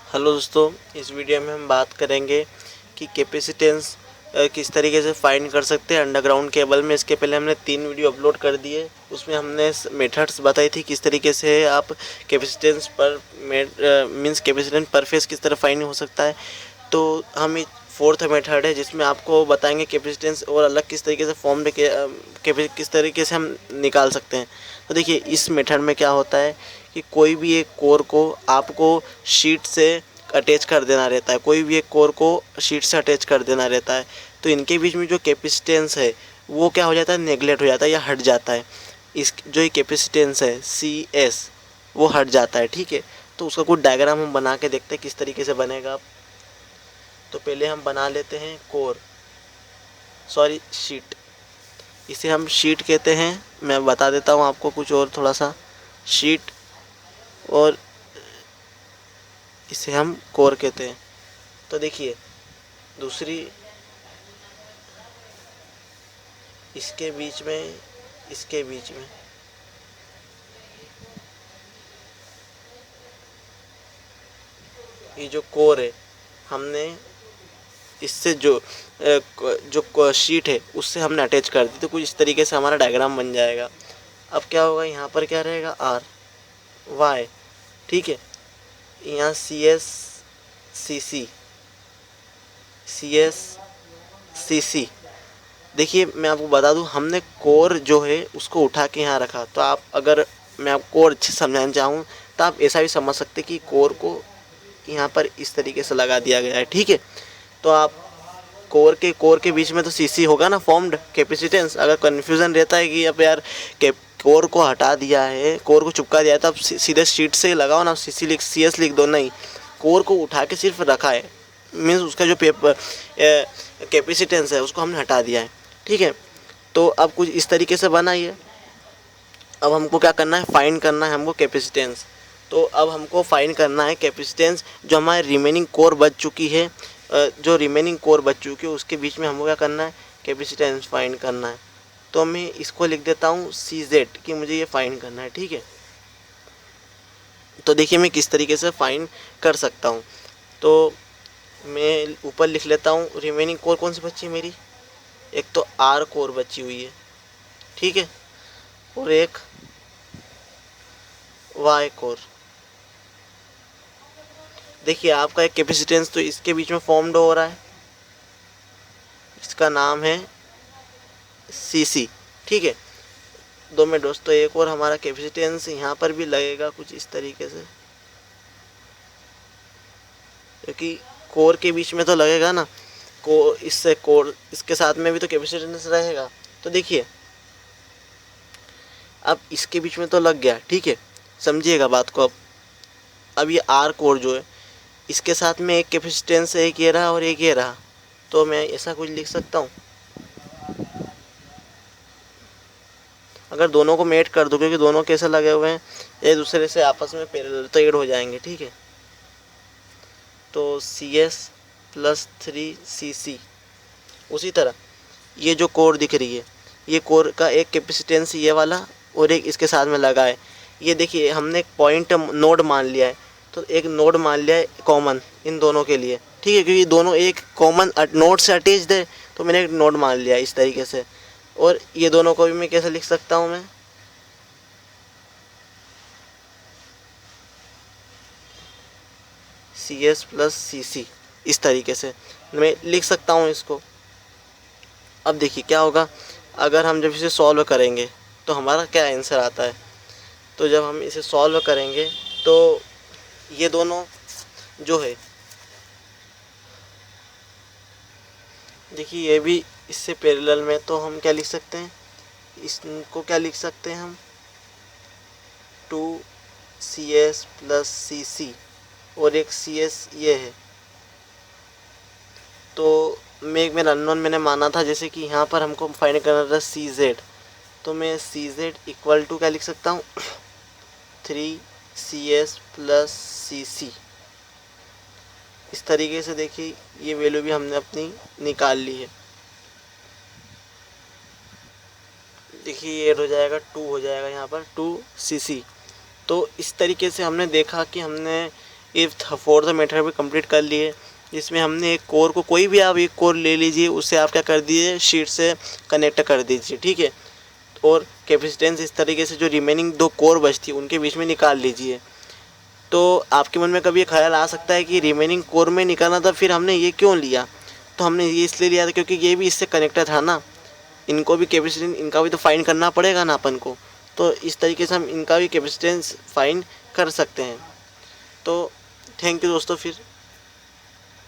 Hello दोस्तों, इस video में हम बात करेंगे कि कैपेसिटेंस किस तरीके से फाइंड कर सकते हैं अंडरग्राउंड केबल में। इसके पहले हमने 3 वीडियो अपलोड कर दिए, उसमें हमने मेथड्स बताई थी किस तरीके से आप कैपेसिटेंस पर मींस कैपेसिटेंस पर फेस किस तरह फाइंड हो सकता है। तो हम फोर्थ मेथड है जिसमें आपको बताएंगे कैपेसिटेंस और अलग किस तरीके से फॉर्म किस तरीके से हम निकाल सकते हैं। तो देखिए, इस मेथड में क्या होता है कि कोई भी एक कोर को आपको शीट से अटैच कर देना रहता है, कोई भी एक कोर को शीट से अटैच कर देना रहता है। तो इनके बीच में जो कैपेसिटेंस है वो क्या हो जाता है, नेगलेक्ट हो जाता है या हट जाता है। इस जो ये कैपेसिटेंस है CS वो हट जाता है, ठीक है। तो उसका कुछ डायग्राम हम बना के देखते हैं किस तरीके से बनेगा। तो पहले हम बना लेते हैं शीट। इसे हम शीट कहते हैं। मैं बता देता हूँ आपको कुछ और थोड़ा सा। शीट और इसे हम कोर कहते हैं। तो देखिए, दूसरी इसके बीच में ये जो कोर है, हमने इससे जो शीट है उससे हमने अटैच कर दी। तो कुछ इस तरीके से हमारा डायग्राम बन जाएगा। अब क्या होगा, यहाँ पर क्या रहेगा, RY, ठीक है। यहाँ CS CC। देखिए, मैं आपको बता दूं, हमने कोर जो है उसको उठा के यहाँ रखा। तो आप अगर मैं आपको और अच्छे समझाना चाहूँ तो आप ऐसा भी समझ सकते कि कोर को यहाँ पर इस तरीके से लगा दिया गया है, ठीक है। तो आप कोर के बीच में तो CC होगा ना, फॉर्म्ड कैपेसिटेंस। अगर कन्फ्यूज़न रहता है कि अब यार कोर को हटा दिया है, कोर को चिपका दिया है, तो आप सीधे शीट से लगाओ ना, CS लिख दो। नहीं, कोर को उठा के सिर्फ रखा है, मीन्स उसका जो कैपेसिटेंस है उसको हमने हटा दिया है, ठीक है। तो अब कुछ इस तरीके से बनाइए। अब हमको क्या करना है, फाइंड करना है हमको कैपेसिटेंस। तो अब हमको फाइंड करना है कैपेसिटेंस जो हमारे रिमेनिंग कोर बच चुकी है, उसके बीच में हमको क्या करना है, कैपेसिटेंस फाइंड करना है। तो मैं इसको लिख देता हूँ CZ कि मुझे ये फाइंड करना है, ठीक है। तो देखिए, मैं किस तरीके से फाइंड कर सकता हूँ। तो मैं ऊपर लिख लेता हूँ रिमेनिंग कोर कौन सी बची है मेरी। एक तो R कोर बची हुई है, ठीक है, और एक Y कोर। देखिए, आपका एक कैपेसिटेंस तो इसके बीच में फॉर्म्ड हो रहा है, इसका नाम है CC, ठीक है। दो में दोस्तों, एक और हमारा कैपेसिटेंस यहाँ पर भी लगेगा कुछ इस तरीके से, क्योंकि कोर के बीच में तो लगेगा ना। कोर इसके साथ में भी तो कैपेसिटेंस रहेगा। तो देखिए, अब इसके बीच में तो लग गया, ठीक है, समझिएगा बात को। अब ये R कोर जो है, इसके साथ में एक कैपेसिटेंस है, एक ये रहा और एक ये रहा। तो मैं ऐसा कुछ लिख सकता हूँ, अगर दोनों को मेट कर दूँ, क्योंकि दोनों कैसे लगे हुए हैं, एक दूसरे से आपस में पैरेलल, तो ऐड हो जाएंगे, ठीक है। तो CS + 3CC। उसी तरह ये जो कोर दिख रही है, ये कोर का एक कैपेसिटेंस ये वाला और एक इसके साथ में लगा है। ये देखिए, हमने एक पॉइंट नोड मान लिया है। तो एक नोड मान लिया है कॉमन इन दोनों के लिए, ठीक है, क्योंकि दोनों एक कॉमन नोड से अटैच्ड है। तो मैंने एक नोड मान लिया इस तरीके से। और ये दोनों को भी मैं कैसे लिख सकता हूँ, मैं CS + CC, इस तरीके से मैं लिख सकता हूँ इसको। अब देखिए क्या होगा, अगर हम जब इसे सॉल्व करेंगे तो हमारा क्या आंसर आता है। तो जब हम इसे सॉल्व करेंगे तो ये दोनों जो है, देखिए, ये भी इससे पैरेलल में, तो हम क्या लिख सकते हैं, इसको क्या लिख सकते हैं हम, 2CS + CC और एक CS ये है। तो मेरा अननोन मैंने माना था, जैसे कि यहाँ पर हमको फाइंड करना था CZ। तो मैं CZ = क्या लिख सकता हूँ, 3CS + CC। इस तरीके से देखिए, ये वैल्यू भी हमने अपनी निकाल ली है। देखिए, ये हो जाएगा 2, हो जाएगा यहाँ पर 2CC। तो इस तरीके से हमने देखा कि हमने ये फोर्थ मेथड भी कंप्लीट कर लिए, जिसमें हमने एक कोर को, कोई भी आप एक कोर ले लीजिए, उससे आप क्या कर दीजिए, शीट से कनेक्ट कर दीजिए, ठीक है। और कैपेसिटेंस इस तरीके से जो रिमेनिंग 2 कोर बचती है उनके बीच में निकाल लीजिए। तो आपके मन में कभी ये ख्याल आ सकता है कि रिमेनिंग कोर में निकालना था, फिर हमने ये क्यों लिया? तो हमने ये इसलिए लिया था क्योंकि ये भी इससे कनेक्टेड था ना, इनको भी कैपेसिटेंस, इनका भी तो फाइंड करना पड़ेगा ना अपन को। तो इस तरीके से हम इनका भी कैपेसिटेंस फाइंड कर सकते हैं। तो थैंक यू दोस्तों फिर।